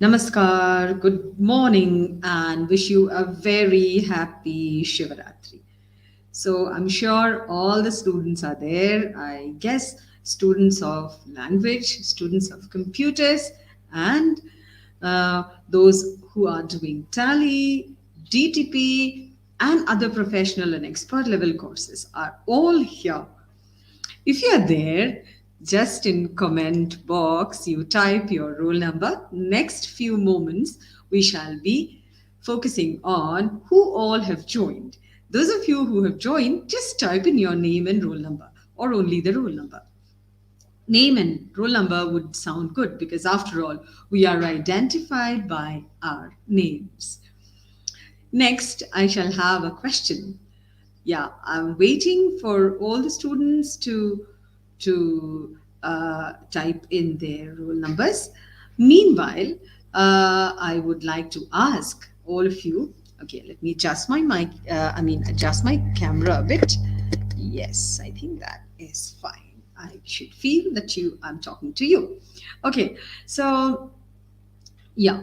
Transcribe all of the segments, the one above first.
Namaskar, good morning, and wish you a very happy Shivaratri. So, I'm sure all the students are there. I guess students of language, students of computers, and those who are doing tally, DTP, and other professional and expert level courses are all here. If you are there, just in comment box, you type your roll number. Next few moments, we shall be focusing on who all have joined. Those of you who have joined, just type in your name and roll number, or only the roll number. Name and roll number would sound good because, after all, we are identified by our names. Next, I shall have a question. Yeah, I'm waiting for all the students to type in their roll numbers. Meanwhile, I would like to ask all of you. Okay, let me adjust my mic. Adjust my camera a bit. Yes, I think that is fine. I should feel that I'm talking to you. Okay, so yeah,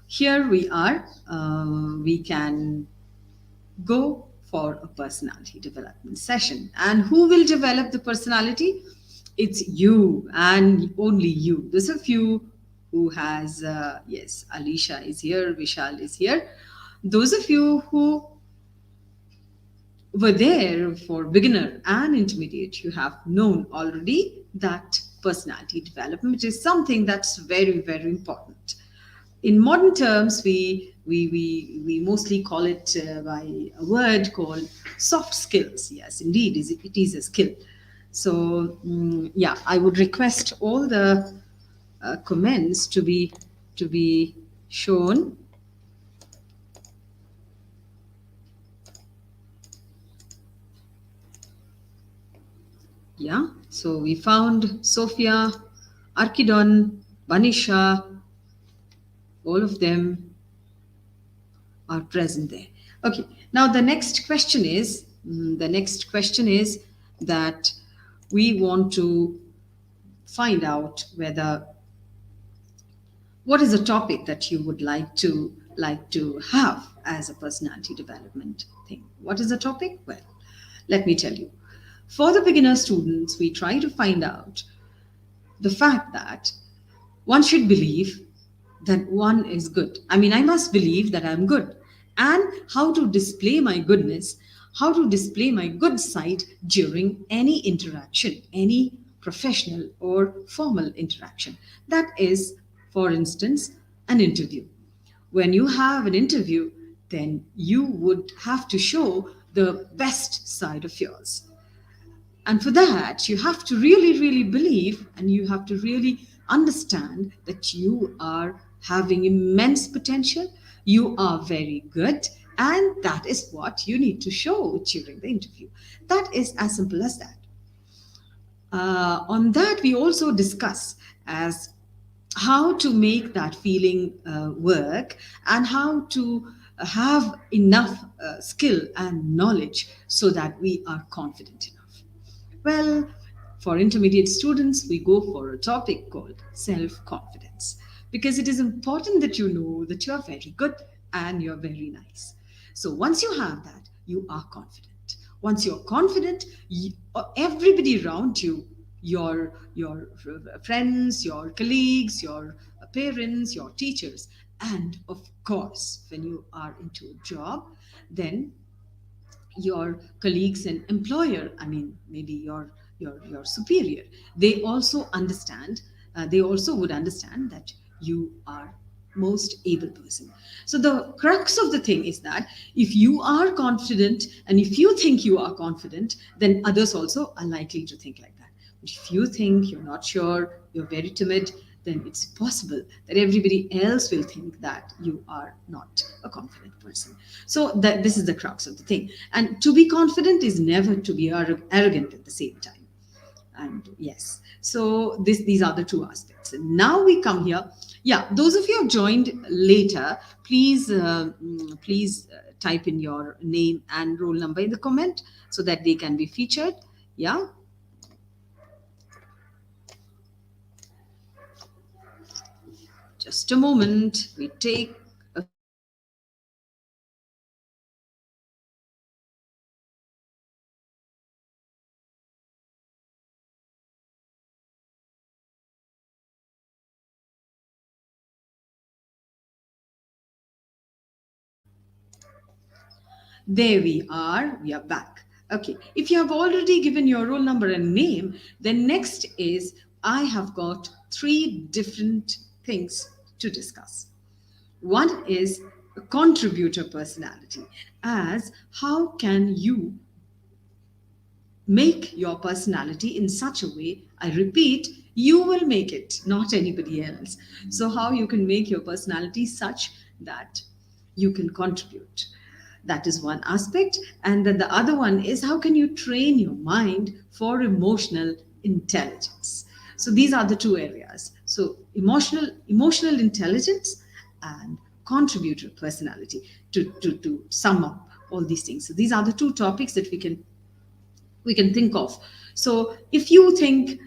here we are. We can go for a personality development session. And who will develop the personality? It's you and only you. Those of you who has, yes, Alicia is here, Vishal is here. Those of you who were there for beginner and intermediate, you have known already that personality development is something that's very, very important. In modern terms, we mostly call it by a word called soft skills. Yes, indeed, it is a skill. So, yeah, I would request all the comments to be shown. Yeah, so we found Sophia, Arkidon, Banisha, all of them are present there. Okay, now the next question is that we want to find out whether what is a topic that you would like to have as a personality development thing. What is the topic? Well, let me tell you. For the beginner students, we try to find out the fact that one should believe that one is good. I mean, I must believe that I'm good. And how to display my goodness, how to display my good side during any interaction, any professional or formal interaction. That is, for instance, an interview. When you have an interview, then you would have to show the best side of yours. And for that, you have to really, really believe and you have to really understand that you are having immense potential. You are very good. And that is what you need to show during the interview. That is as simple as that. On that, we also discuss as how to make that feeling work and how to have enough skill and knowledge so that we are confident enough. Well, for intermediate students, we go for a topic called self confidence because it is important that you know that you are very good and you're very nice. So once you have that, you are confident. Once you're confident, everybody around you, your friends, your colleagues, your parents, your teachers, and of course, when you are into a job, then your colleagues and employer, I mean maybe your superior, they also understand, they also would understand that you are most able person. So the crux of the thing is that if you are confident and if you think you are confident, then others also are likely to think like that. But if you think you're not sure, you're very timid, then it's possible that everybody else will think that you are not a confident person. So that this is the crux of the thing. And to be confident is never to be arrogant at the same time. And yes, so these are the two aspects. And now we come here. Yeah, those of you who have joined later, please type in your name and roll number in the comment so that they can be featured. Yeah. Just a moment. We take a few deep breaths and there we are. We are back. Okay. If you have already given your roll number and name, then next is I have got three different things to discuss. One is a contributor personality, as how can you make your personality in such a way, I repeat, you will make it, not anybody else. So how you can make your personality such that you can contribute, that is one aspect. And then the other one is how can you train your mind for emotional intelligence. So these are the two areas. So emotional intelligence and contributor personality, to sum up all these things. So these are the two topics that we can think of. So if you think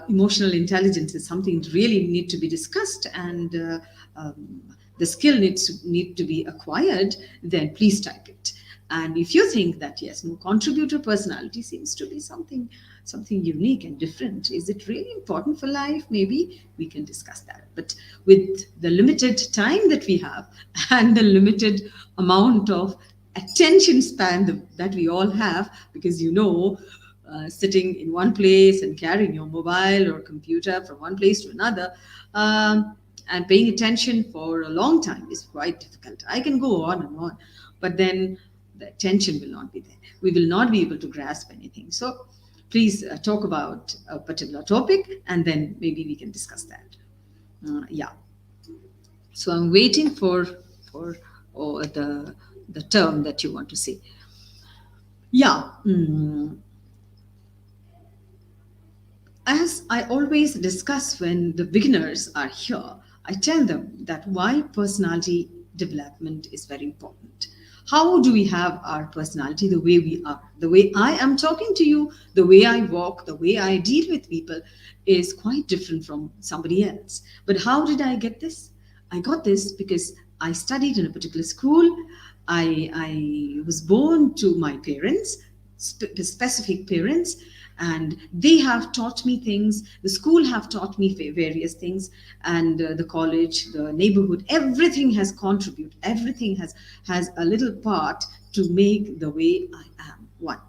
emotional intelligence is something that really need to be discussed, and the skill need to be acquired, then please type it. And if you think that yes, no, contributor personality seems to be something unique and different, is it really important for life? Maybe we can discuss that. But with the limited time that we have and the limited amount of attention span that we all have, because sitting in one place and carrying your mobile or computer from one place to another, and paying attention for a long time is quite difficult. I can go on and on, but then the attention will not be there. We will not be able to grasp anything. So please talk about a particular topic, and then maybe we can discuss that. Yeah. So I'm waiting for the term that you want to say. Yeah. As I always discuss when the beginners are here, I tell them that why personality development is very important. How do we have our personality the way we are? The way I am talking to you, the way I walk, the way I deal with people is quite different from somebody else. But how did I get this? I got this because I studied in a particular school. I was born to my parents, specific parents, and they have taught me things. The school have taught me various things, and the college, the neighborhood, everything has contributed. Everything has a little part to make the way I am one.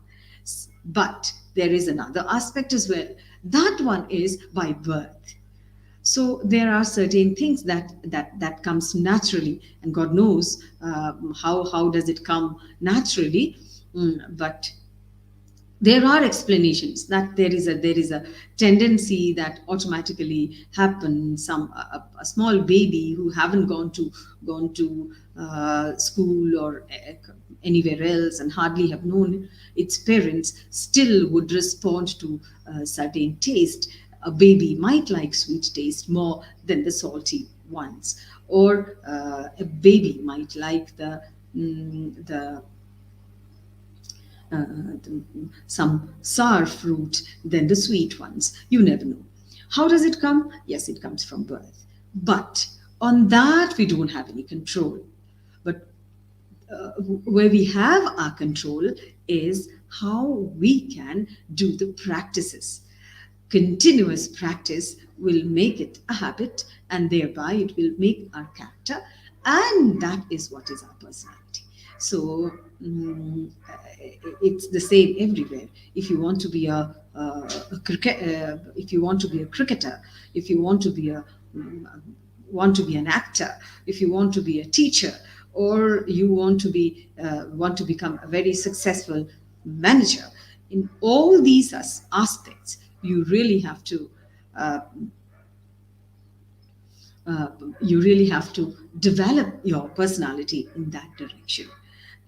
But there is another aspect as well. That one is by birth. So there are certain things that comes naturally, and God knows how does it come naturally. But there are explanations that there is a tendency that automatically happens. A small baby who haven't gone to school or anywhere else and hardly have known its parents still would respond to a certain taste. A baby might like sweet taste more than the salty ones, or a baby might like the uh, some sour fruit than the sweet ones. You never know. How does it come? Yes, it comes from birth. But on that, we don't have any control. But where we have our control is how we can do the practices. Continuous practice will make it a habit, and thereby it will make our character, and that is what is our personality. So it's the same everywhere. If you want to be if you want to be a cricketer, if you want to be an actor, if you want to be a teacher, or you want to become a very successful manager, in all these aspects, you really have to uh, uh, you really have to develop your personality in that direction.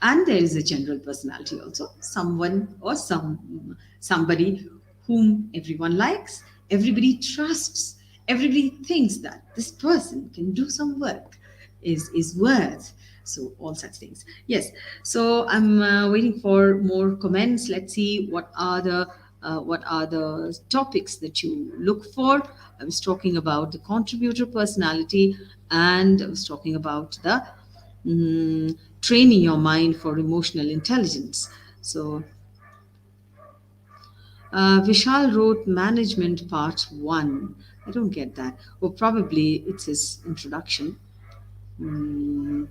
And there is a general personality also, someone or somebody whom everyone likes, everybody trusts, everybody thinks that this person can do some work, is worth. So all such things. Yes. So I'm waiting for more comments. Let's see what are the what are the topics that you look for. I was talking about the contributor personality, and I was talking about the training your mind for emotional intelligence. So, Vishal wrote Management Part 1. I don't get that. Or probably it's his introduction. Mm,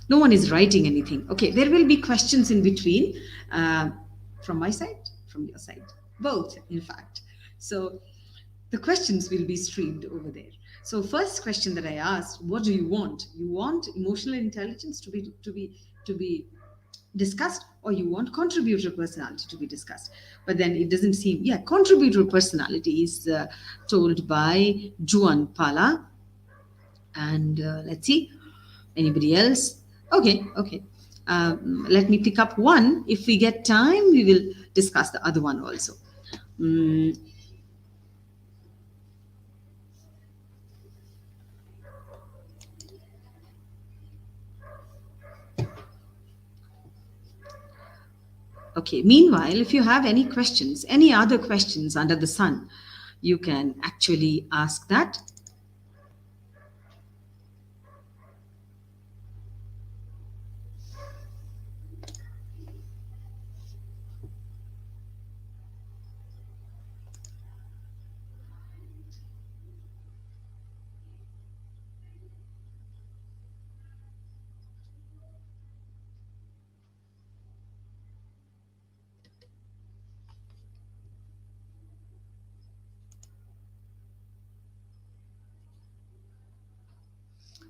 no one is writing anything. Okay, there will be questions in between, uh, from my side, from your side, both, in fact. So the questions will be streamed over there. So first question that I asked, what do you want? You want emotional intelligence to be discussed, or you want contributor personality to be discussed? But then it doesn't seem, yeah, contributor personality is told by Juan Pala. And let's see, anybody else? Okay, okay. Let me pick up one. If we get time, we will discuss the other one also. Mm, okay. Meanwhile, if you have any questions, any other questions under the sun, you can actually ask that.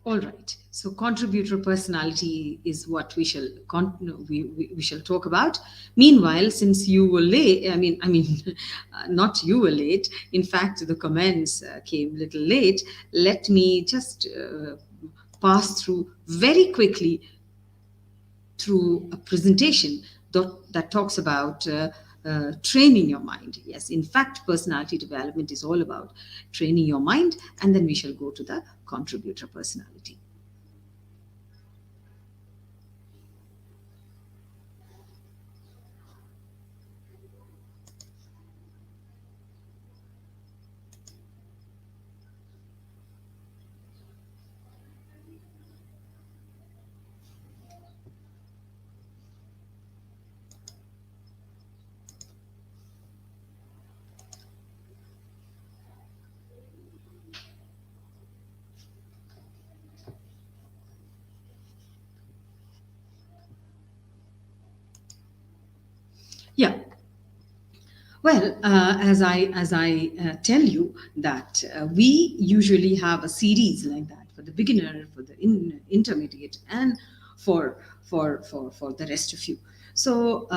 All right. So contributor personality is what we shall no, we shall talk about. Meanwhile, since you were late, not you were late. In fact, the comments came a little late. Let me just pass through very quickly through a presentation that talks about training your mind. Yes, in fact, personality development is all about training your mind, and then we shall go to the contributor personality. Yeah. Well, as I tell you that we usually have a series like that for the beginner, for the intermediate, and for the rest of you. So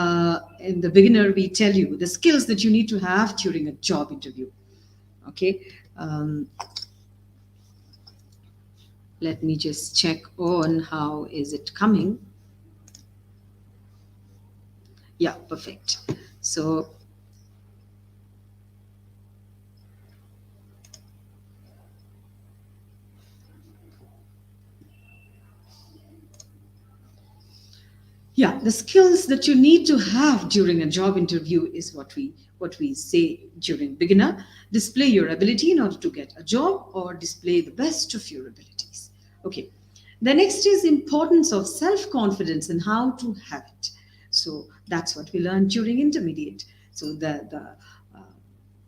in the beginner, we tell you the skills that you need to have during a job interview. Okay, let me just check on how is it coming. Yeah, perfect. So yeah, the skills that you need to have during a job interview is what we say during beginner. Display your ability in order to get a job, or display the best of your abilities. Okay, the next is importance of self confidence and how to have it. So that's what we learned during intermediate. So the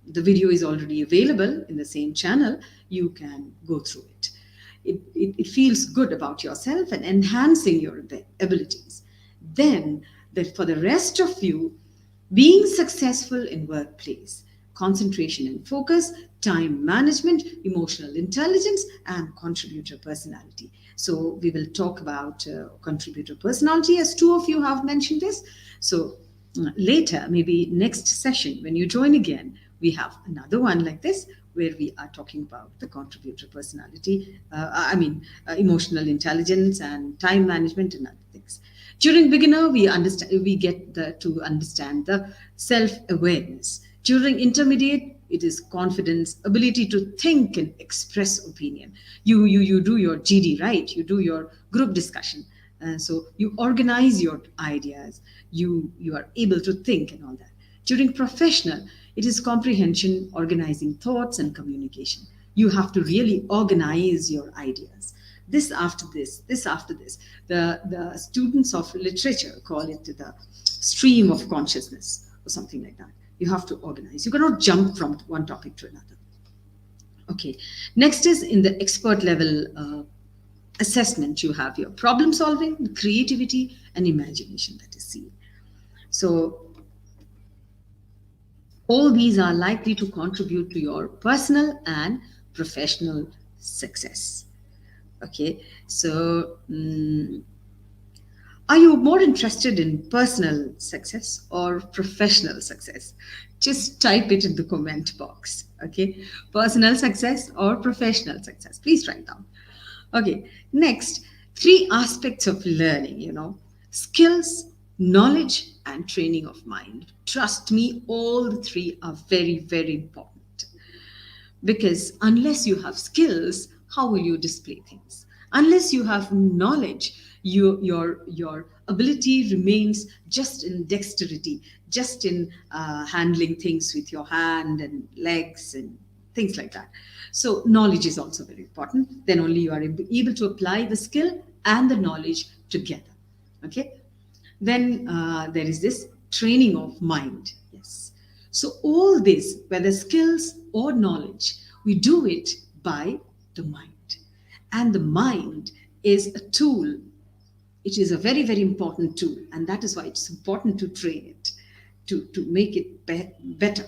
video is already available in the same channel. You can go through it. It feels good about yourself and enhancing your abilities. Then, that for the rest of you, being successful in workplace, concentration and focus, time management, emotional intelligence, and contributor personality. So we will talk about contributor personality, as two of you have mentioned this. So later, maybe next session, when you join again, we have another one like this, where we are talking about the contributor personality, emotional intelligence and time management and other things. During beginner, we get to understand the self awareness. During intermediate, it is confidence, ability to think and express opinion. You do your GD, right? You do your group discussion. So you organize your ideas, you are able to think and all that. During professional, it is comprehension, organizing thoughts, and communication. You have to really organize your ideas. This after this after this. The students of literature call it the stream of consciousness or something like that. You have to organize. You cannot jump from one topic to another. Okay. Next is in the expert level assessment. You have your problem solving, creativity, and imagination that is seen. So all these are likely to contribute to your personal and professional success. Okay, so are you more interested in personal success or professional success? Just type it in the comment box. Okay, personal success or professional success. Please write down. Okay, next, three aspects of learning, skills, knowledge, and training of mind. Trust me, all the three are very, very important. Because unless you have skills, how will you display things? Unless you have knowledge, your ability remains just in dexterity, just in handling things with your hand and legs and things like that. So knowledge is also very important. Then only you are able to apply the skill and the knowledge together. Okay. Then there is this training of mind. Yes. So all this, whether skills or knowledge, we do it by the mind. And the mind is a tool. It is a very, very important tool. And that is why it's important to train it, to make it better.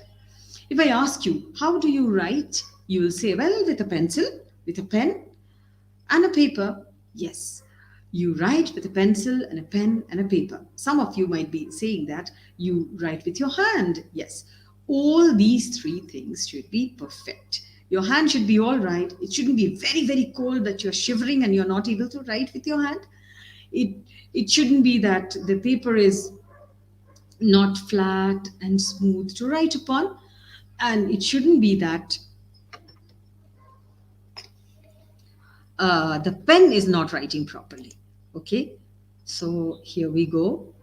If I ask you, how do you write? You will say, well, with a pencil, with a pen, and a paper. Yes, you write with a pencil and a pen and a paper. Some of you might be saying that you write with your hand. Yes, all these three things should be perfect. Your hand should be all right. It shouldn't be very, very cold that you're shivering and you're not able to write with your hand. It shouldn't be that the paper is not flat and smooth to write upon. And it shouldn't be that the pen is not writing properly. Okay, so here we go.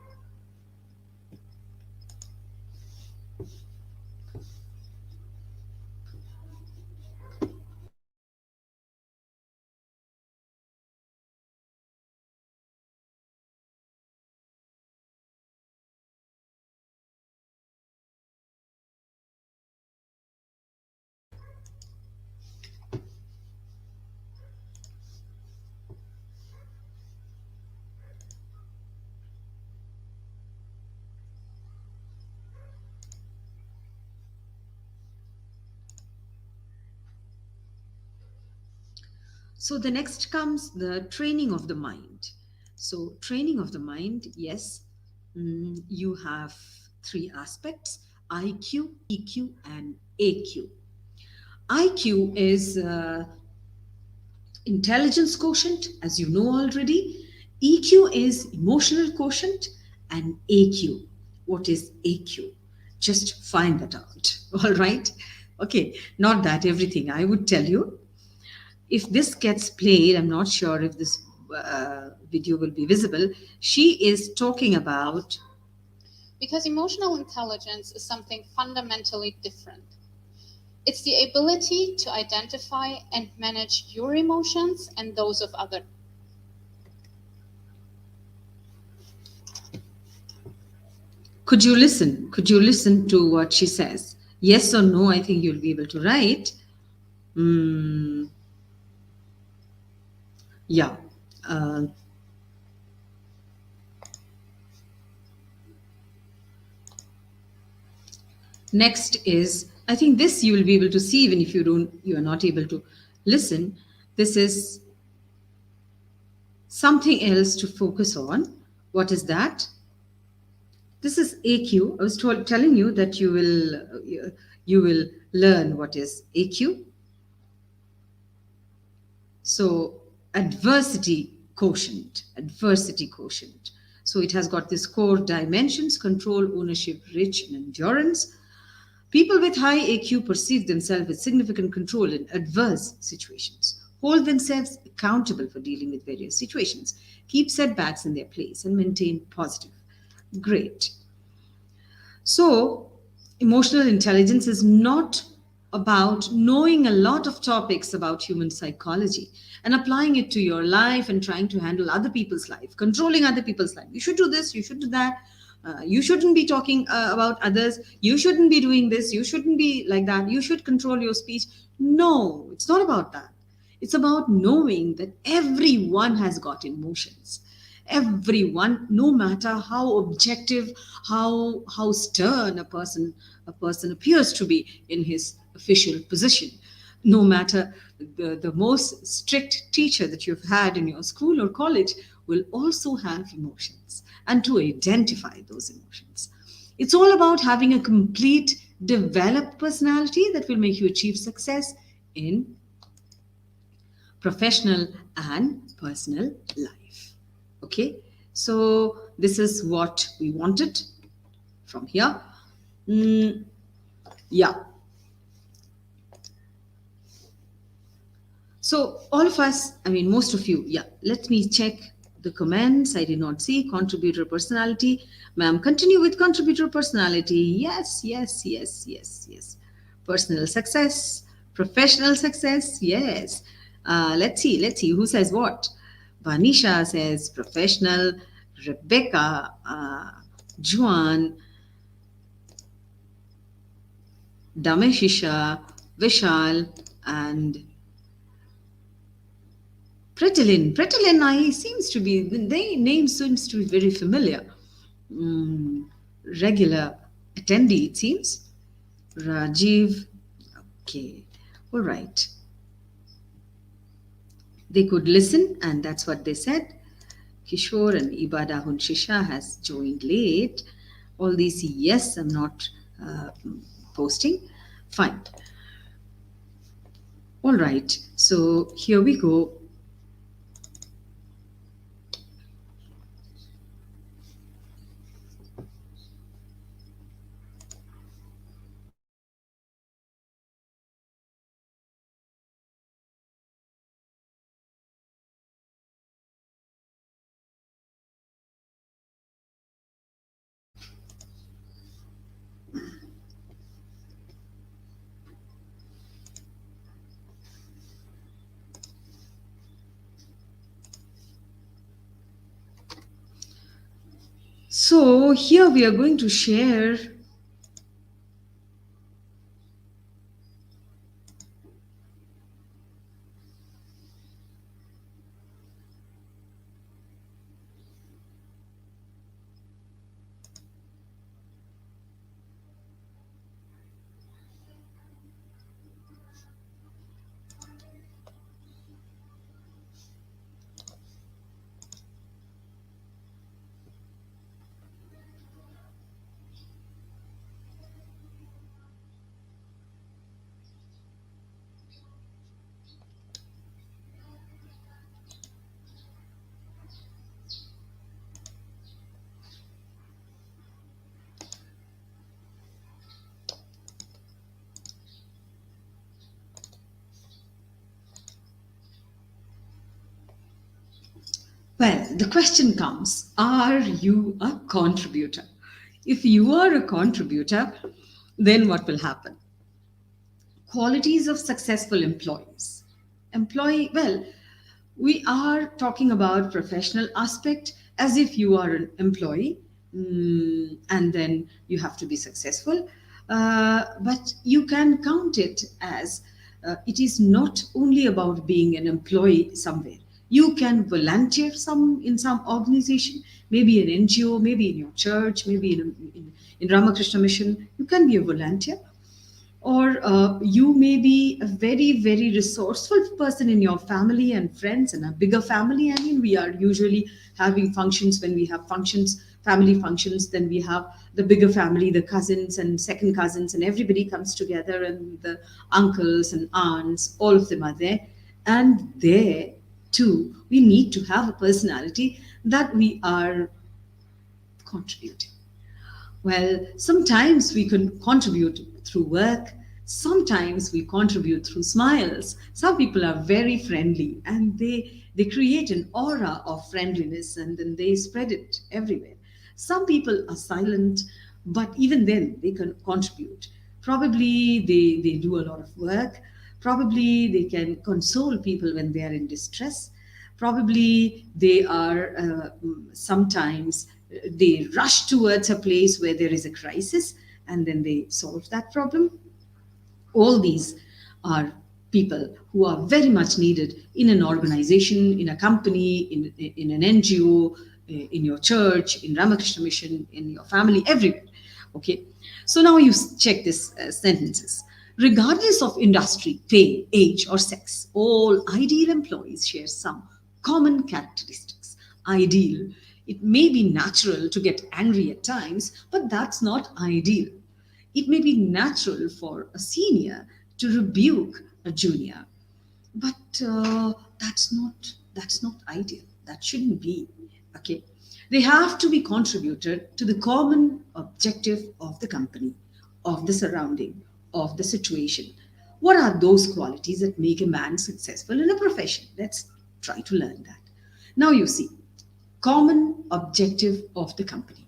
So the next comes the training of the mind. So training of the mind, yes, you have three aspects: IQ, EQ, and AQ. IQ is intelligence quotient, as you know already. EQ is emotional quotient, and AQ. What is AQ? Just find that out. All right. Okay. Not that everything I would tell you. If this gets played, I'm not sure if this video will be visible. She is talking about. Because emotional intelligence is something fundamentally different. It's the ability to identify and manage your emotions and those of others. Could you listen? Could you listen to what she says? Yes or no, I think you'll be able to write. Yeah. Next is, I think this you will be able to see even if you are not able to listen. This is something else to focus on. What is that? This is AQ. I was telling you that you will learn what is AQ. So adversity quotient. So it has got this core dimensions: control, ownership, reach, and endurance. People with high AQ perceive themselves with significant control in adverse situations. hold themselves accountable for dealing with various situations, keep setbacks in their place, and maintain positive. Great. So, emotional intelligence is not about knowing a lot of topics about human psychology and applying it to your life and trying to handle other people's life, controlling other people's life. You should do this, you should do that. You shouldn't be talking about others. You shouldn't be doing this. You shouldn't be like that. You should control your speech. No, it's not about that. It's about knowing that everyone has got emotions. Everyone, no matter how objective, how stern a person appears to be in his official position, no matter the most strict teacher that you've had in your school or college will also have emotions, and to identify those emotions. It's all about having a complete developed personality that will make you achieve success in professional and personal life. Okay, so this is what we wanted from here. Mm, yeah. So all of us, I mean, most of you, yeah. Let me check the comments. I did not see contributor personality. Ma'am, continue with contributor personality. Yes, yes, yes, yes, yes. Personal success, professional success. Yes. Let's see. Let's see who says what. Vanisha says professional. Rebecca, Juan, Dameshisha, Vishal, and Pretilin. Pretilin, I seems to be, the name seems to be very familiar. Mm, regular attendee, it seems. Rajiv. Okay. All right. They could listen, and that's what they said. Kishore and Ibada Hunshisha has joined late. All these, yes, I'm not posting. Fine. All right. So here we go. So here we are going to share. Well, the question comes, are you a contributor? If you are a contributor, then what will happen? Qualities of successful employees. Employee, well, we are talking about professional aspect as if you are an employee, and then you have to be successful. But you can count it as it is not only about being an employee somewhere. You can volunteer in some organization, maybe an NGO, maybe in your church, maybe in Ramakrishna Mission. You can be a volunteer, or you may be a very very resourceful person in your family and friends and a bigger family. I mean, we are usually having functions. When we have functions, family functions, then we have the bigger family, the cousins and second cousins, and everybody comes together, and the uncles and aunts, all of them are there. And there too we need to have a personality that we are contributing. Well, sometimes we can contribute through work, Sometimes we contribute through smiles. Some people are very friendly and they create an aura of friendliness and then they spread it everywhere. Some people are silent, but even then they can contribute. Probably they do a lot of work. Probably they can console people when they are in distress. Probably they are sometimes they rush towards a place where there is a crisis and then they solve that problem. All these are people who are very much needed in an organization, in a company, in an NGO, in your church, in Ramakrishna Mission, in your family, everywhere. Okay. So now you check this sentences. Regardless of industry, pay, age, or sex, all ideal employees share some common characteristics. Ideal. It may be natural to get angry at times, but that's not ideal. It may be natural for a senior to rebuke a junior, but that's not ideal. That shouldn't be. Okay, they have to be contributed to the common objective of the company, of the surrounding, of the situation. What are those qualities that make a man successful in a profession? Let's try to learn that. Now you see, common objective of the company.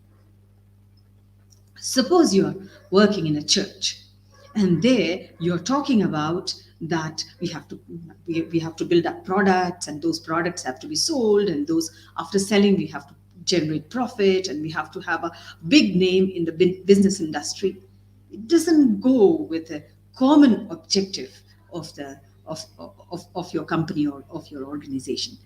Suppose you're working in a church and there you're talking about that we have to build up products and those products have to be sold, and those after selling we have to generate profit and we have to have a big name in the business industry. It doesn't go with a common objective of the of your company or of your organization.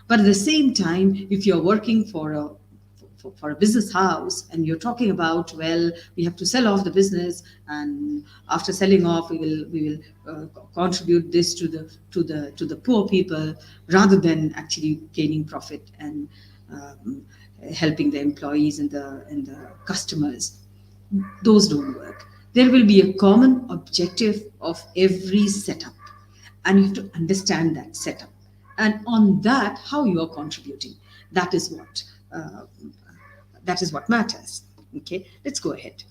But at the same time, if you're working for a business house and you're talking about, well, we have to sell off the business, and after selling off we will contribute this to the poor people rather than actually gaining profit and um, helping the employees and the customers. Those don't work. There will be a common objective of every setup, and you have to understand that setup, and on that how you are contributing. That is what uh, that is what matters. Okay, let's go ahead.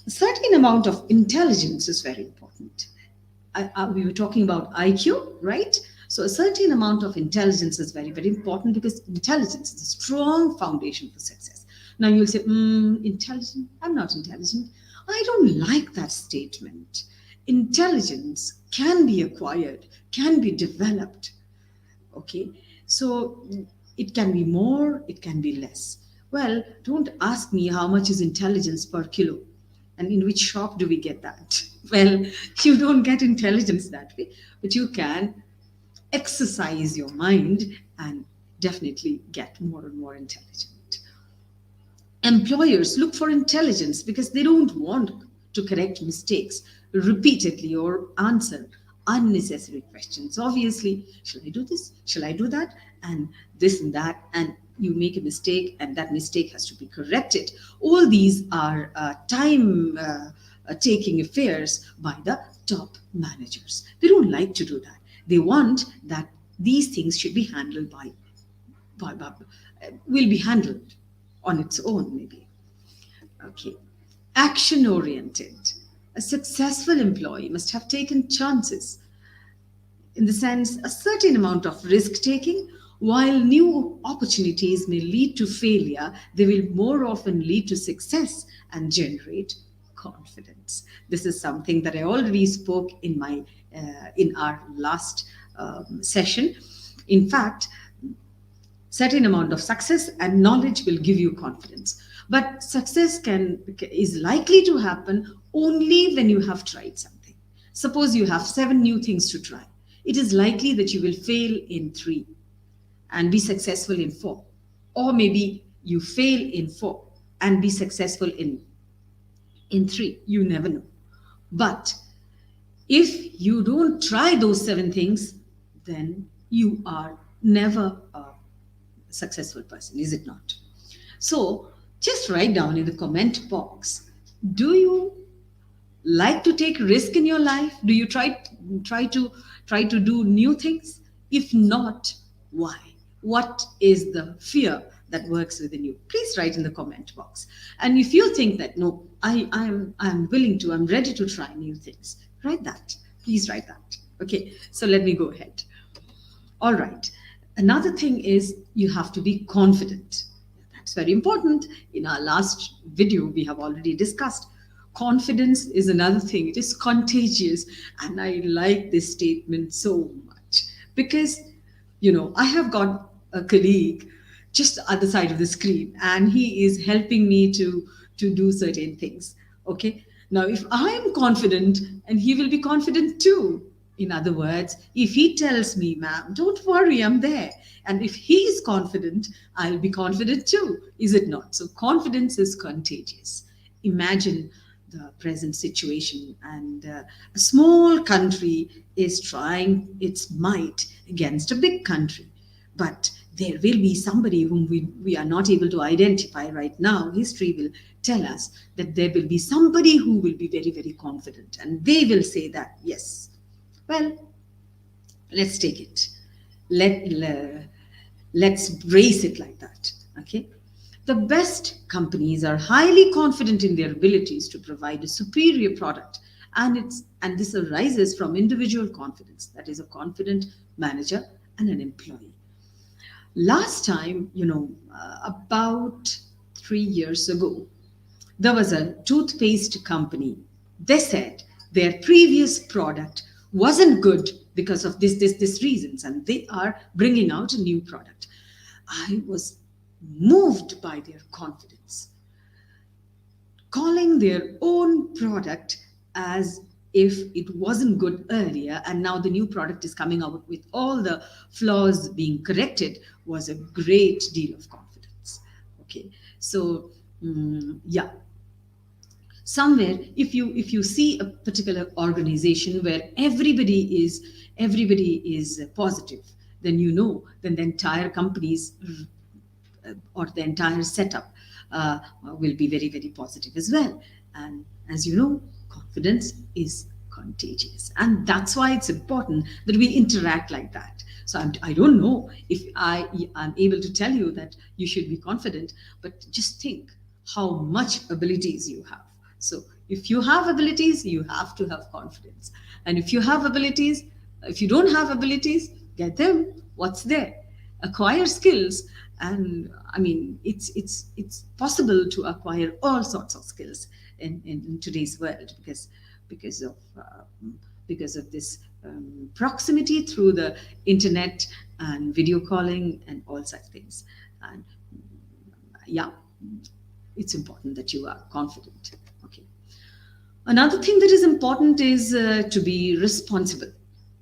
A certain amount of intelligence is very important. We were talking about IQ, right? So a certain amount of intelligence is very, very important because intelligence is a strong foundation for success. Now you'll say, intelligent? I'm not intelligent. I don't like that statement. Intelligence can be acquired, can be developed. Okay, so it can be more, it can be less. Well, don't ask me how much is intelligence per kilo and in which shop do we get that. Well, you don't get intelligence that way, but you can exercise your mind and definitely get more and more intelligent. Employers look for intelligence because they don't want to correct mistakes repeatedly or answer unnecessary questions. Obviously, shall I do this? Shall I do that? And this and that. And you make a mistake, and that mistake has to be corrected. All these are time taking affairs by the top managers. They don't like to do that. They want that these things should be handled will be handled on its own, maybe. Okay. Action oriented. A successful employee must have taken chances, in the sense, a certain amount of risk taking. While new opportunities may lead to failure, they will more often lead to success and generate confidence. This is something that I already spoke in our last session. In fact, certain amount of success and knowledge will give you confidence, but success can is likely to happen only when you have tried something. Suppose you have 7 new things to try. It is likely that you will fail in 3 and be successful in 4, or maybe you fail in 4 and be successful in 3. You never know. But if you don't try those 7 things, then you are never a successful person, is it not? So just write down in the comment box, do you like to take risk in your life? Do you try to try to do new things? If not, why? What is the fear that works within you? Please write in the comment box. And if you think that no, I'm willing to, I'm ready to try new things, write that. Please write that. Okay, so let me go ahead. All right. Another thing is you have to be confident. That's very important. In our last video, we have already discussed. Confidence is another thing. It is contagious. And I like this statement so much because, I have got a colleague just the other side of the screen and he is helping me to do certain things. Okay. Now, if I am confident and he will be confident too, in other words, if he tells me, ma'am, don't worry, I'm there. And if he is confident, I'll be confident too. Is it not? So confidence is contagious. Imagine the present situation, and a small country is trying its might against a big country. But there will be somebody whom we are not able to identify right now. History will tell us that there will be somebody who will be very, very confident. And they will say that, yes, well, let's take it. Let's brace it like that. Okay. The best companies are highly confident in their abilities to provide a superior product, and this arises from individual confidence. That is a confident manager and an employee. Last time, about 3 years ago, there was a toothpaste company. They said their previous product wasn't good because of this reasons, and they are bringing out a new product. I was moved by their confidence, calling their own product as if it wasn't good earlier and now the new product is coming out with all the flaws being corrected was a great deal of confidence. Okay, so yeah, somewhere if you see a particular organization where everybody is positive, then then the entire companies or the entire setup will be very, very positive as well. And as you know, confidence is contagious, and that's why it's important that we interact like that. So I don't know if I'm able to tell you that you should be confident, but just think how much abilities you have. So if you have abilities, you have to have confidence. And if you have abilities, if you don't have abilities, get them. What's there? Acquire skills. And I mean, it's possible to acquire all sorts of skills in today's world because of because of this proximity through the internet and video calling and all such things. And yeah, it's important that you are confident. Okay. Another thing that is important is to be responsible.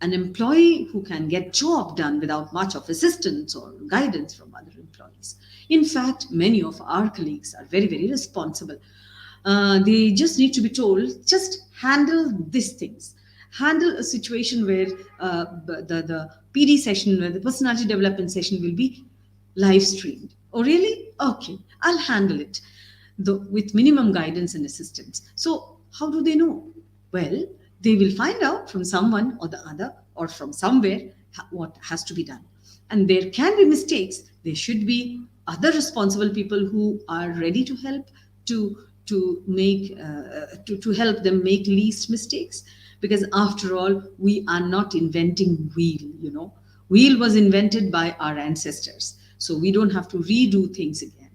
An employee who can get job done without much of assistance or guidance from other employees. In fact, many of our colleagues are very, very responsible. They just need to be told, just handle these things. Handle a situation where the PD session, where the personality development session will be live streamed. Oh, really? Okay, I'll handle it with minimum guidance and assistance. So, how do they know? Well, they will find out from someone or the other or from somewhere what has to be done. And there can be mistakes. There should be other responsible people who are ready to help to help them make least mistakes. Because after all, we are not inventing wheel. Wheel was invented by our ancestors, so we don't have to redo things again.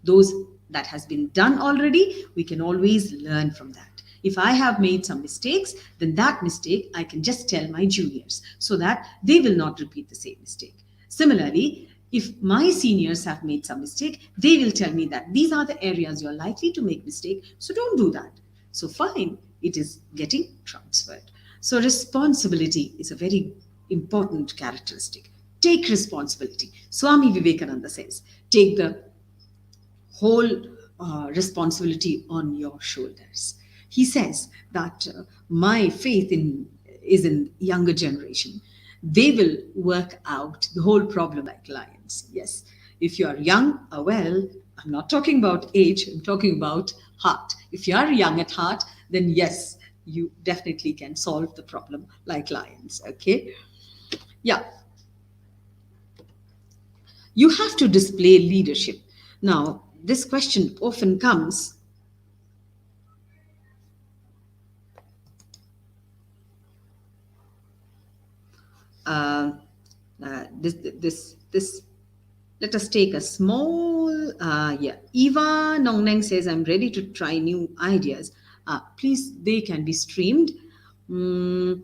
Those that has been done already, we can always learn from that. If I have made some mistakes, then that mistake I can just tell my juniors so that they will not repeat the same mistake. Similarly, if my seniors have made some mistake, they will tell me that these are the areas you're likely to make mistake, so don't do that. So fine, it is getting transferred. So responsibility is a very important characteristic. Take responsibility. Swami Vivekananda says, take the whole responsibility on your shoulders. He says that my faith is in younger generation. They will work out the whole problem like lions. Yes, if you are young, well, I'm not talking about age, I'm talking about heart. If you are young at heart, then yes, you definitely can solve the problem like lions. Okay, yeah. You have to display leadership. Now, this question often comes, uh, this. Let us take a small, yeah. Eva Nongneng says, I'm ready to try new ideas. Please, they can be streamed. Mm,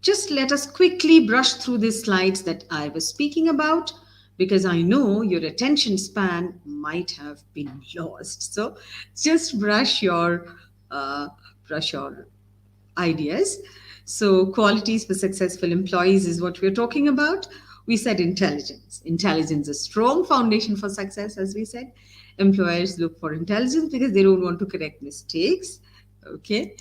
just let us quickly brush through these slides that I was speaking about, because I know your attention span might have been lost. So just uh, brush your ideas. So, qualities for successful employees is what we're talking about. We said intelligence. Intelligence is a strong foundation for success, as we said. Employers look for intelligence because they don't want to correct mistakes. Okay.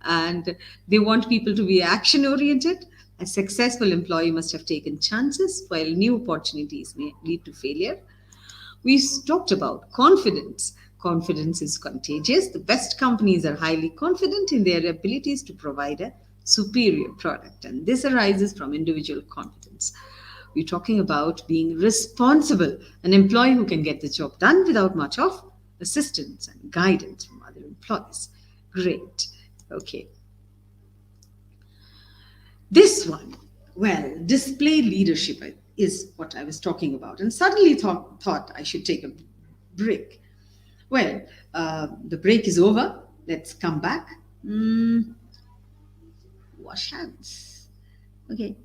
And they want people to be action oriented. A successful employee must have taken chances, while new opportunities may lead to failure. We talked about confidence. Confidence is contagious. The best companies are highly confident in their abilities to provide a superior product, and this arises from individual confidence. We're talking about being responsible, an employee who can get the job done without much of assistance and guidance from other employees. Great. Okay. This one, well, display leadership is what I was talking about, and suddenly thought I should take a break. Well, the break is over. Let's come back. Wash hands. Okay.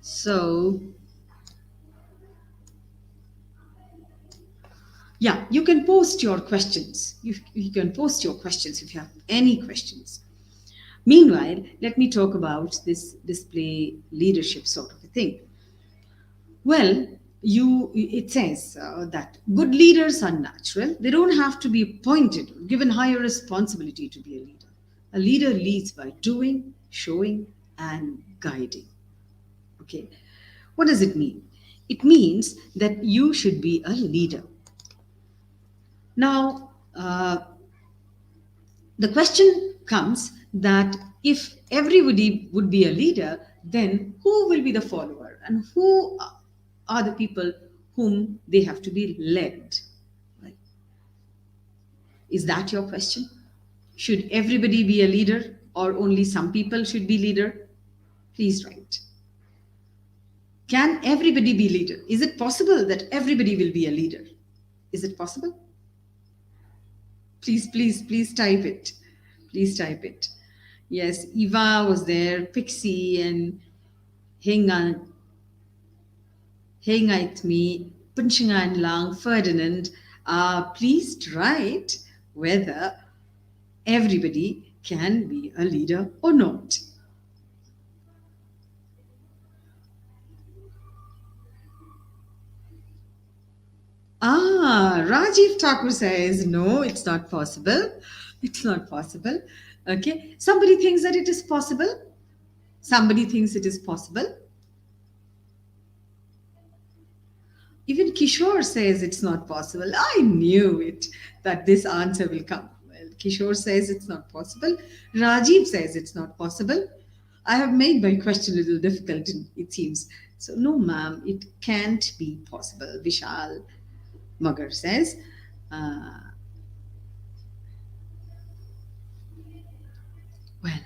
So, yeah, you can post your questions. You can post your questions if you have any questions. Meanwhile, let me talk about this display leadership sort of a thing. Well, it says that good leaders are natural. They don't have to be appointed or given higher responsibility to be a leader. A leader leads by doing, showing, and guiding. Okay. What does it mean? It means that you should be a leader. Now, the question comes that if everybody would be a leader, then who will be the follower and who are the people whom they have to be led? Right? Is that your question? Should everybody be a leader or only some people should be leader? Please write. Can everybody be leader? Is it possible that everybody will be a leader? Is it possible? Please type it. Please type it. Yes, Eva was there, Pixie and Henga, Hengait me, Punchingan Lang, Ferdinand. Please write whether everybody can be a leader or not. Rajiv Thakur says, no, it's not possible. It's not possible. Okay. Somebody thinks that it is possible. Somebody thinks it is possible. Even Kishore says it's not possible. I knew it that this answer will come. Well, Kishore says it's not possible. Rajiv says it's not possible. I have made my question a little difficult, it seems. So, no, ma'am, it can't be possible. Vishal Magar says, uh, well,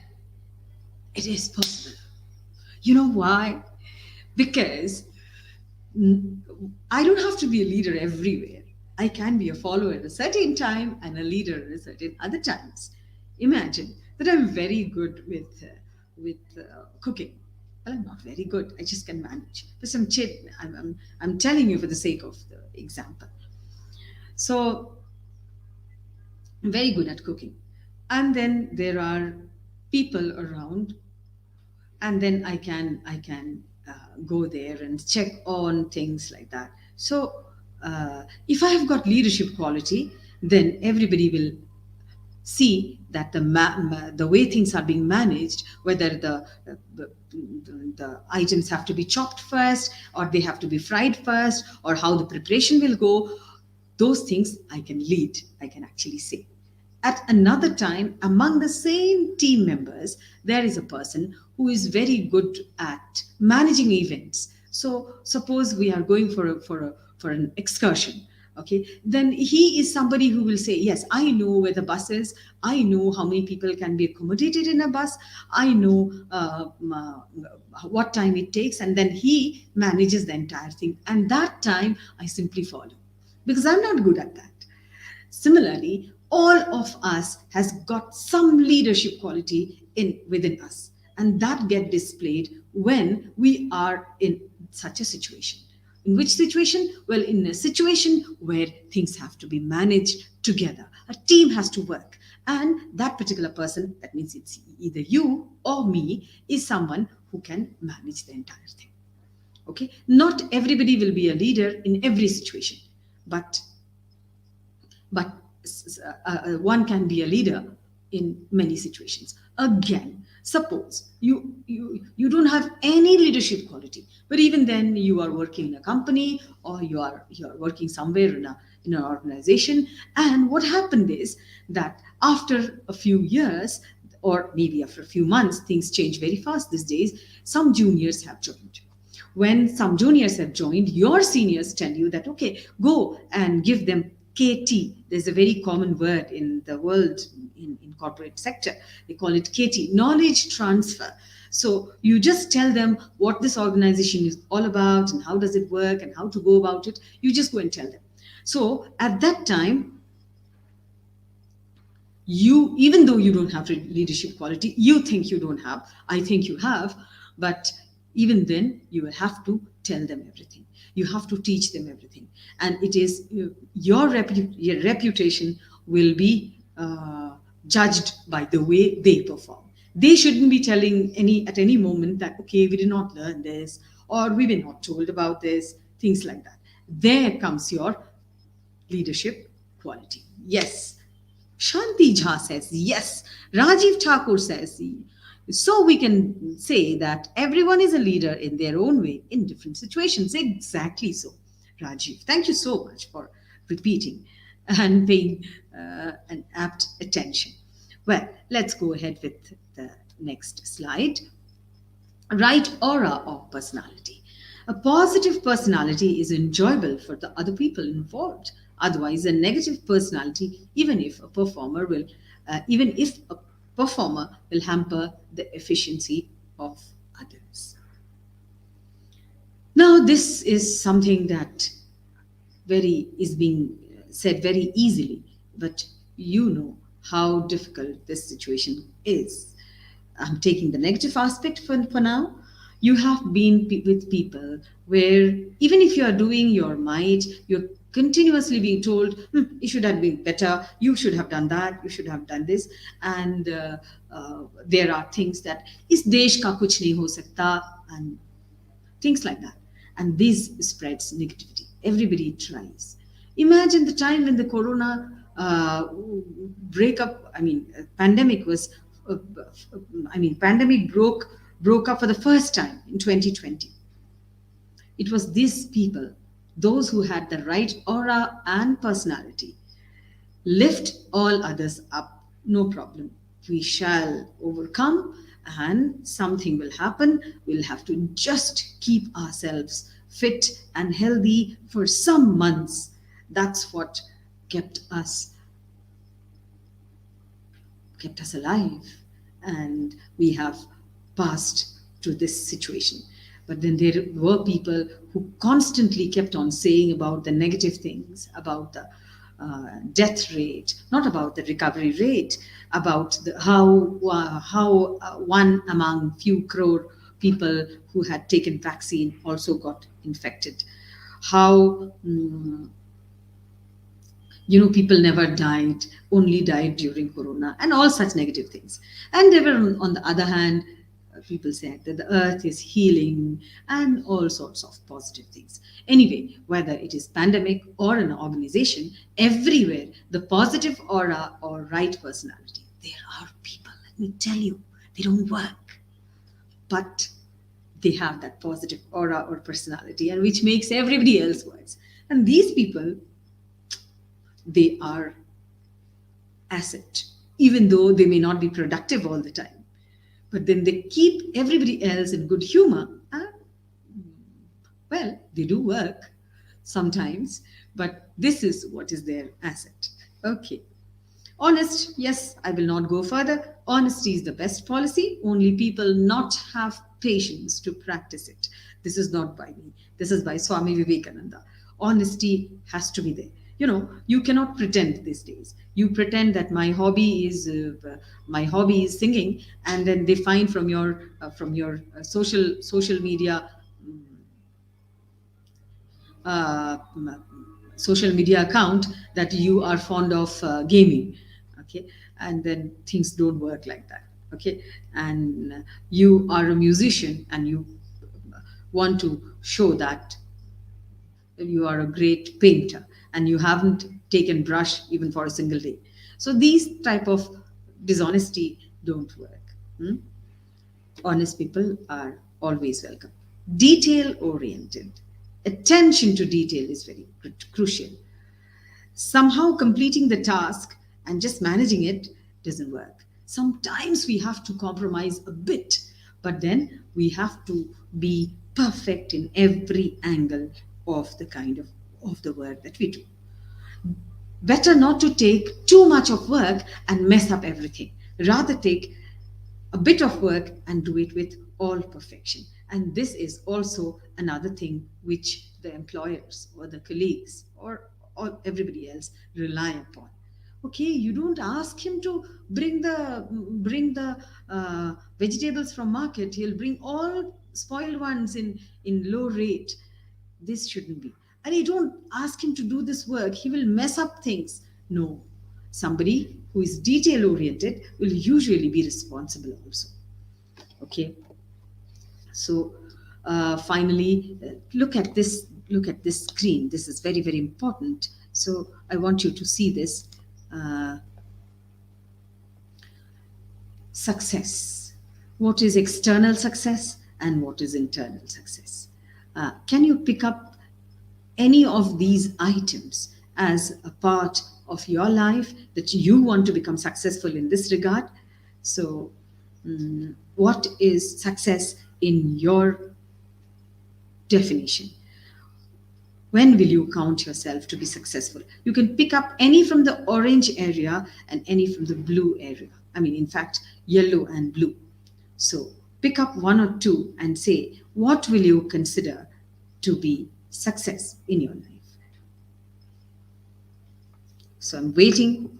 it is possible. You know why? Because I don't have to be a leader everywhere. I can be a follower at a certain time and a leader at a certain other times. Imagine that I'm very good with cooking. Well, I'm not very good. I just can manage. For some chit, I'm telling you for the sake of the example. So I'm very good at cooking. And then there are people around, and then I can go there and check on things like that. So if I have got leadership quality, then everybody will see that the way things are being managed, whether the items have to be chopped first or they have to be fried first, or how the preparation will go, those things I can lead, I can actually say. At another time, among the same team members, there is a person who is very good at managing events. So suppose we are going for an excursion. Okay, then he is somebody who will say, yes, I know where the bus is, I know how many people can be accommodated in a bus, I know what time it takes, and then he manages the entire thing, and that time I simply follow, because I'm not good at that. Similarly, all of us has got some leadership quality in within us, and that get displayed when we are in such a situation. In which situation? Well, in a situation where things have to be managed together. A team has to work, and that particular person, that means it's either you or me, is someone who can manage the entire thing. Okay, not everybody will be a leader in every situation, but one can be a leader in many situations. Again, suppose you don't have any leadership quality, but even then you are working in a company, or you are working somewhere in an organization, and what happened is that after a few years, or maybe after a few months, things change very fast these days, some juniors have joined. When some juniors have joined, your seniors tell you that, okay, go and give them KT. There's a very common word in the world, in corporate sector. They call it KT, knowledge transfer. So you just tell them what this organization is all about and how does it work and how to go about it. You just go and tell them. So at that time, you, even though you don't have leadership quality, you think you don't have, I think you have, but even then you will have to tell them everything, you have to teach them everything, and it is your reputation will be judged by the way they perform. They shouldn't be telling at any moment that, okay, we did not learn this, or we were not told about this, things like that. There comes your leadership quality. Yes. Shanti Jha says yes. Rajiv Thakur says so. We can say that everyone is a leader in their own way in different situations. Exactly so, Rajiv. Thank you so much for repeating and paying an apt attention. Well, let's go ahead with the next slide. Right aura of personality. A positive personality is enjoyable for the other people involved. Otherwise, a negative personality, even if a performer will hamper the efficiency of others. Now, this is something that very is being said very easily, but you know how difficult this situation is. I'm taking the negative aspect for now. You have been with people where even if you are doing your might, you're continuously being told, you should have been better, you should have done that, you should have done this. And there are things that, is desh ka kuch nahi ho sakta, and things like that. And this spreads negativity. Everybody tries. Imagine the time when the corona pandemic was, pandemic broke up for the first time in 2020. It was these people, those who had the right aura and personality, lift all others up. No problem. We shall overcome, and something will happen. We'll have to just keep ourselves fit and healthy for some months. That's what kept us alive, and we have passed to this situation. But then there were people who constantly kept on saying about the negative things, about the death rate, not about the recovery rate, about how one among few crore people who had taken vaccine also got infected, how people never died, only died during corona, and all such negative things. And there were, on the other hand, people said that the earth is healing and all sorts of positive things. Anyway, whether it is pandemic or an organization, everywhere the positive aura or right personality, there are people, let me tell you, they don't work, but they have that positive aura or personality, and which makes everybody else worse. And these people, they are asset, even though they may not be productive all the time, but then they keep everybody else in good humor, and Well, they do work sometimes, but this is what is their asset. Okay. Honest, yes, I will not go further. Honesty is the best policy. Only people not have patience to practice it. This is not by me. This is by Swami Vivekananda. Honesty has to be there. You cannot pretend these days. You pretend that my hobby is singing, and then they find from your social media uh, social media account that you are fond of gaming. Okay, and then things don't work like that. Okay, and you are a musician and you want to show that you are a great painter, and you haven't taken brush even for a single day. So these type of dishonesty don't work. Hmm? Honest people are always welcome. Detail oriented. Attention to detail is very crucial. Somehow completing the task and just managing it doesn't work. Sometimes we have to compromise a bit, but then we have to be perfect in every angle of the work that we do. Better not to take too much of work and mess up everything. Rather take a bit of work and do it with all perfection. And this is also another thing which the employers or the colleagues or everybody else rely upon. Okay, you don't ask him to bring the vegetables from market. He'll bring all spoiled ones in low rate. This shouldn't be. And you don't ask him to do this work, he will mess up things. No, somebody who is detail oriented will usually be responsible also. Okay, so finally, look at this screen. This is very, very important. So I want you to see this. uh, Success. What is external success and what is internal success? Can you pick up any of these items as a part of your life that you want to become successful in this regard? So, what is success in your definition? When will you count yourself to be successful? You can pick up any from the orange area and any from the blue area. I mean, in fact, yellow and blue. So pick up one or two and say, what will you consider to be success in your life? So I'm waiting.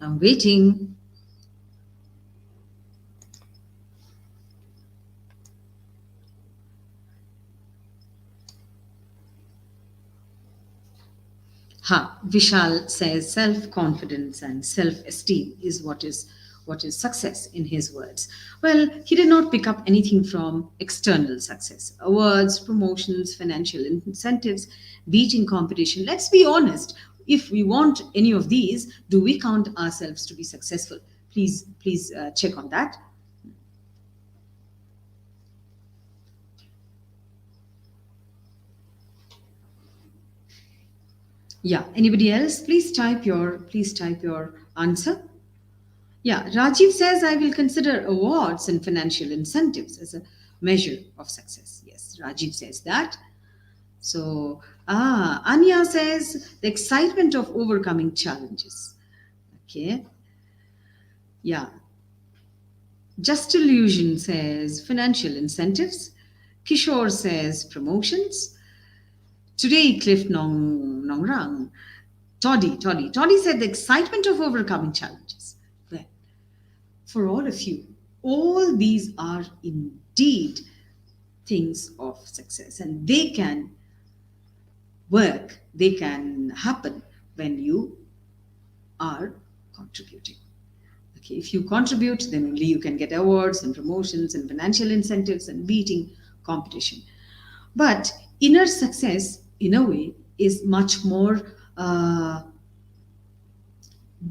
I'm waiting. Vishal says self-confidence and self-esteem is what is success in his words. Well, he did not pick up anything from external success. Awards, promotions, financial incentives, beating competition. Let's be honest. If we want any of these, do we count ourselves to be successful? Please check on that. Yeah. Anybody else? Please type your answer. Yeah, Rajiv says I will consider awards and financial incentives as a measure of success. Yes, Rajiv says that. So, Anya says the excitement of overcoming challenges. Okay, yeah. Just Illusion says financial incentives. Kishore says promotions. Today, Cliff Nongrang. Toddy said the excitement of overcoming challenges. Well, for all of you, all these are indeed things of success, and they can happen when you are contributing. Okay, if you contribute, then only you can get awards and promotions and financial incentives and beating competition. But inner success, in a way, is much more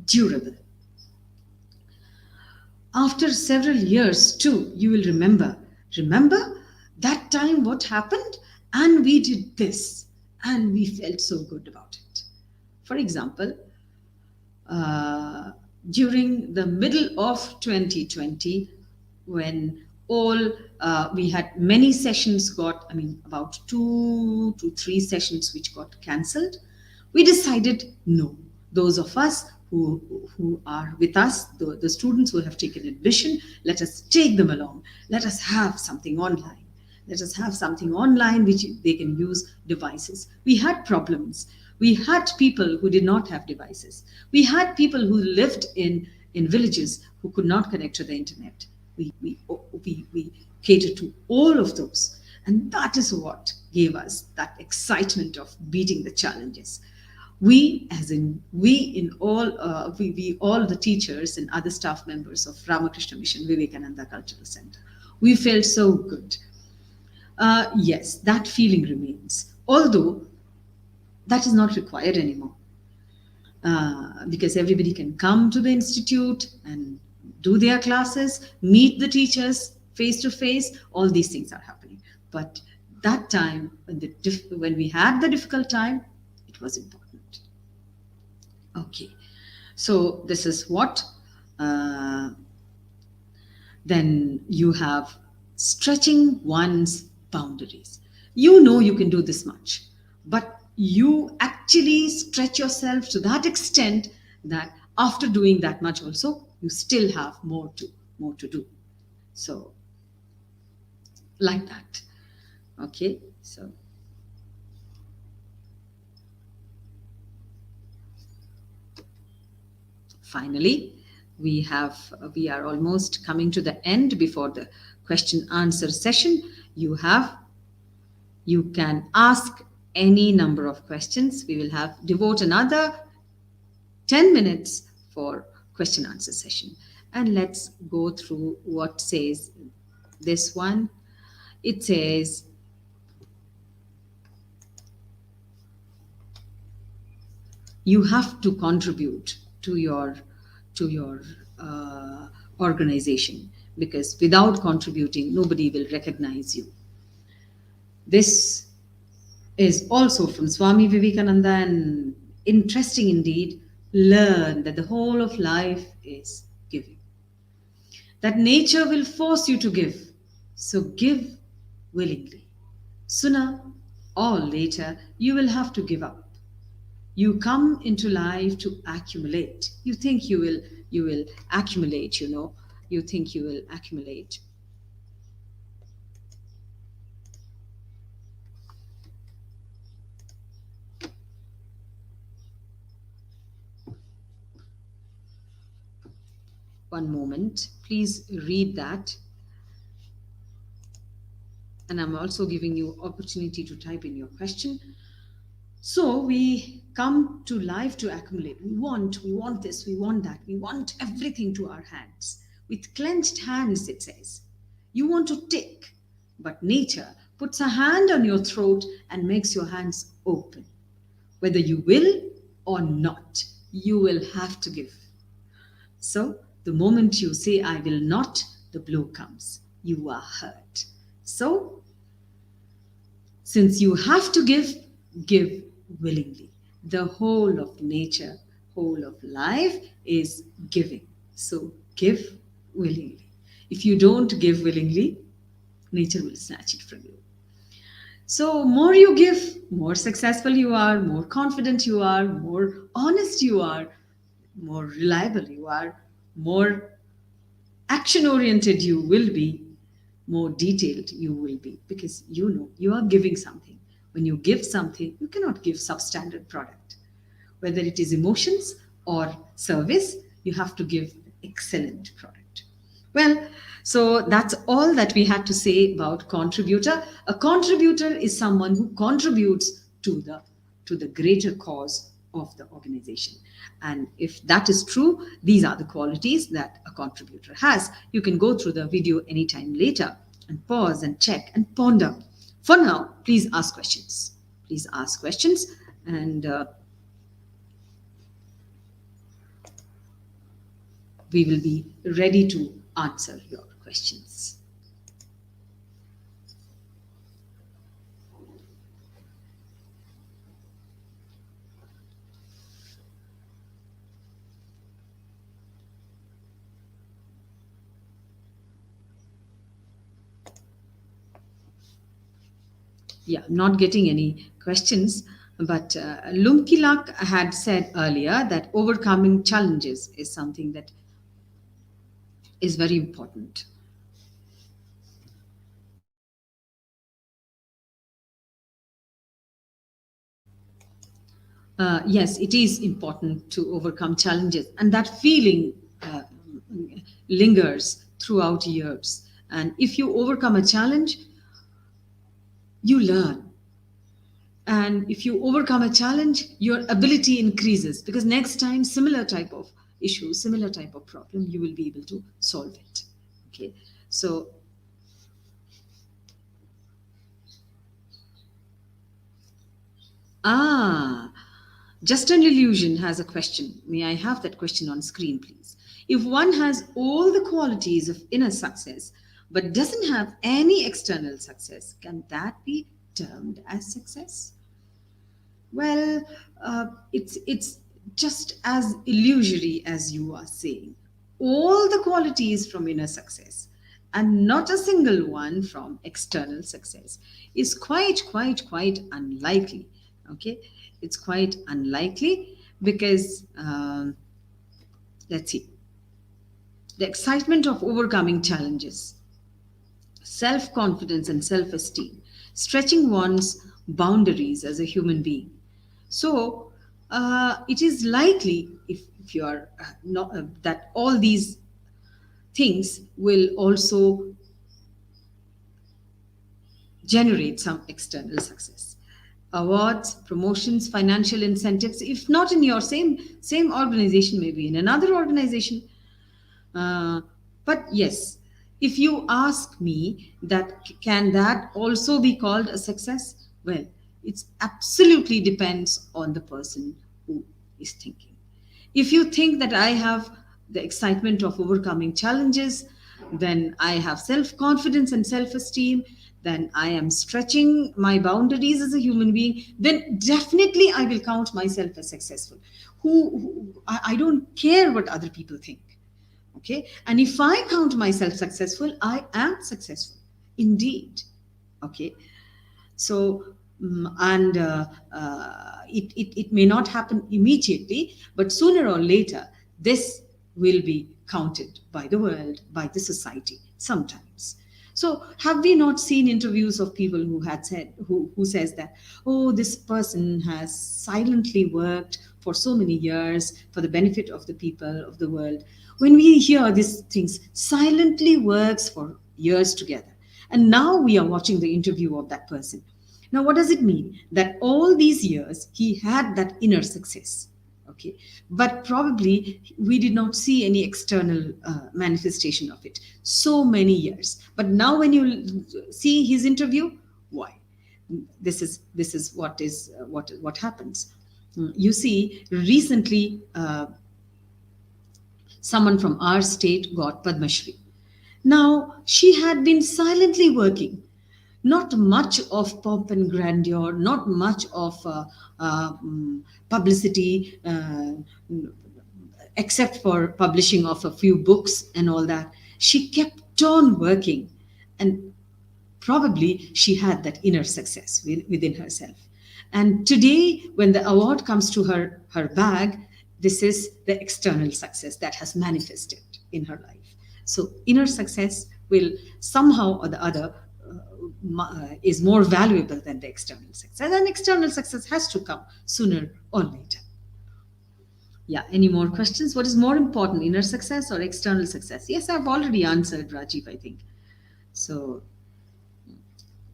durable. After several years, too, you will remember that time what happened, and we did this, and we felt so good about it. For example, uh, during the middle of 2020, when all we had many sessions got, I mean, about 2 to 3 sessions which got cancelled, we decided no. Those of us who are with us, the students who have taken admission, let us take them along. Let us have something online. Let us have something online which they can use devices. We had problems. We had people who did not have devices. We had people who lived in villages who could not connect to the internet. We catered to all of those. And that is what gave us that excitement of beating the challenges. We, as in we, in all we all the teachers and other staff members of Ramakrishna Mission Vivekananda Cultural Center, we felt so good. Yes, that feeling remains, although that is not required anymore, because everybody can come to the institute and do their classes, meet the teachers face to face. All these things are happening. But that time, when we had the difficult time, it was important. Okay, so this is what. Uh, then you have stretching one's boundaries. You know you can do this much, but you actually stretch yourself to that extent that after doing that much also, you still have more to do. So like that. Okay, so finally, we are almost coming to the end before the question answer session. You can ask any number of questions. We will have devote another 10 minutes for question answer session. And let's go through what says this one. It says, you have to contribute to your organization, because without contributing nobody will recognize you. This is also from Swami Vivekananda, and interesting indeed. Learn that the whole of life is giving, that nature will force you to give. So give willingly. Sooner or later, you will have to give up. You come into life to accumulate. You think you will accumulate, you think you will accumulate. One moment, please read that. And I'm also giving you opportunity to type in your question. So we come to life to accumulate. We want this, we want that, we want everything to our hands. With clenched hands, it says. You want to take, but nature puts a hand on your throat and makes your hands open. Whether you will or not, you will have to give. So the moment you say, I will not, the blow comes. You are hurt. So since you have to give willingly. The whole of nature, whole of life is giving. So give willingly. If you don't give willingly, nature will snatch it from you. So, more you give, more successful you are, more confident you are, more honest you are, more reliable you are, more action oriented you will be, more detailed you will be, because you know you are giving something. When you give something, you cannot give substandard product. Whether it is emotions or service, you have to give excellent product. Well, so that's all that we had to say about contributor. A contributor is someone who contributes to the greater cause of the organization. And if that is true, these are the qualities that a contributor has. You can go through the video anytime later and pause and check and ponder. For now, please ask questions. Please ask questions, and we will be ready to answer your questions. Yeah, I'm not getting any questions, but Lumkilak had said earlier that overcoming challenges is something that is very important. Yes, it is important to overcome challenges, and that feeling uh, lingers throughout years. And if you overcome a challenge, you learn. And if you overcome a challenge, your ability increases, because next time, similar type of issue, similar type of problem, you will be able to solve it. Okay, so ah, just an illusion has a question. May I have that question on screen, please? If one has all the qualities of inner success but doesn't have any external success, can that be termed as success? Well, it's just as illusory as you are saying. All the qualities from inner success and not a single one from external success is quite unlikely. Okay, it's quite unlikely because let's see, the excitement of overcoming challenges, self confidence, and self esteem, stretching one's boundaries as a human being. So, it is likely if you are not, that all these things will also generate some external success. Awards, promotions, financial incentives, if not in your same organization, maybe in another organization. Uh, but yes, if you ask me that can that also be called a success? Well, it's absolutely depends on the person who is thinking. If you think that I have the excitement of overcoming challenges, then I have self confidence and self esteem, then I am stretching my boundaries as a human being, then definitely I will count myself as successful. I don't care what other people think. Okay, and if I count myself successful, I am successful indeed. Okay, so and it may not happen immediately, but sooner or later this will be counted by the world, by the society sometimes. So have we not seen interviews of people who had said who says that, oh, this person has silently worked for so many years for the benefit of the people of the world? When we hear these things, silently works for years together, and now we are watching the interview of that person. Now, what does it mean? That all these years he had that inner success. Okay, but probably we did not see any external manifestation of it so many years. But now, when you see his interview, why? This is what happens. You see, recently someone from our state got Padma Shri. Now, she had been silently working, not much of pomp and grandeur, not much of publicity, except for publishing of a few books and all that. She kept on working, and probably she had that inner success within herself. And today, when the award comes to her bag, this is the external success that has manifested in her life. So inner success will somehow or the other is more valuable than the external success, and external success has to come sooner or later. Yeah, any more questions? What is more important, inner success or external success? Yes, I've already answered, Rajiv, I think. So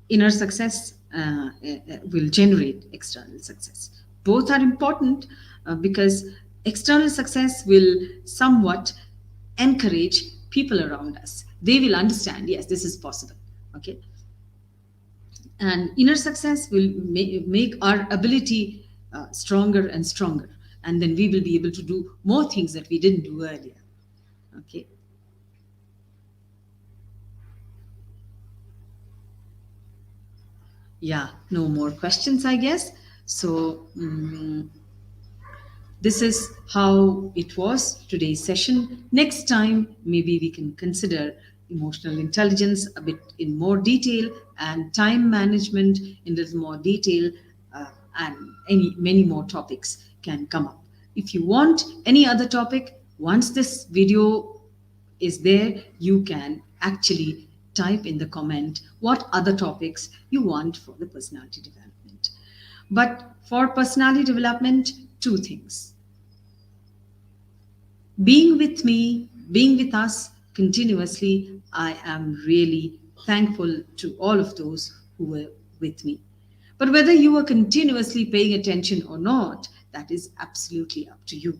inner success will generate external success. Both are important because external success will somewhat encourage people around us. They will understand, yes, this is possible. Okay, and inner success will make our ability stronger and stronger, and then we will be able to do more things that we didn't do earlier. Okay, Yeah, no more questions, I guess. So, this is how it was today's session. Next time, maybe we can consider emotional intelligence a bit in more detail and time management in little more detail, and any many more topics can come up. If you want any other topic, once this video is there, you can actually type in the comment what other topics you want for the personality development. But for personality development, two things: being with me, being with us continuously. I am really thankful to all of those who were with me. But whether you are continuously paying attention or not, that is absolutely up to you.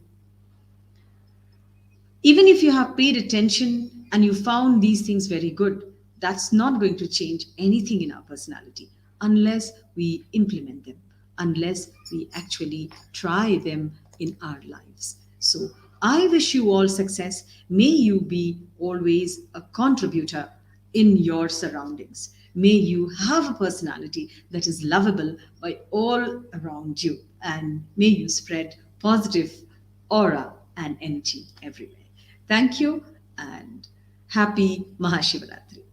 Even if you have paid attention and you found these things very good, that's not going to change anything in our personality unless we implement them, unless we actually try them in our lives. So, I wish you all success. May you be always a contributor in your surroundings. May you have a personality that is lovable by all around you, and may you spread positive aura and energy everywhere. Thank you and happy Mahashivaratri.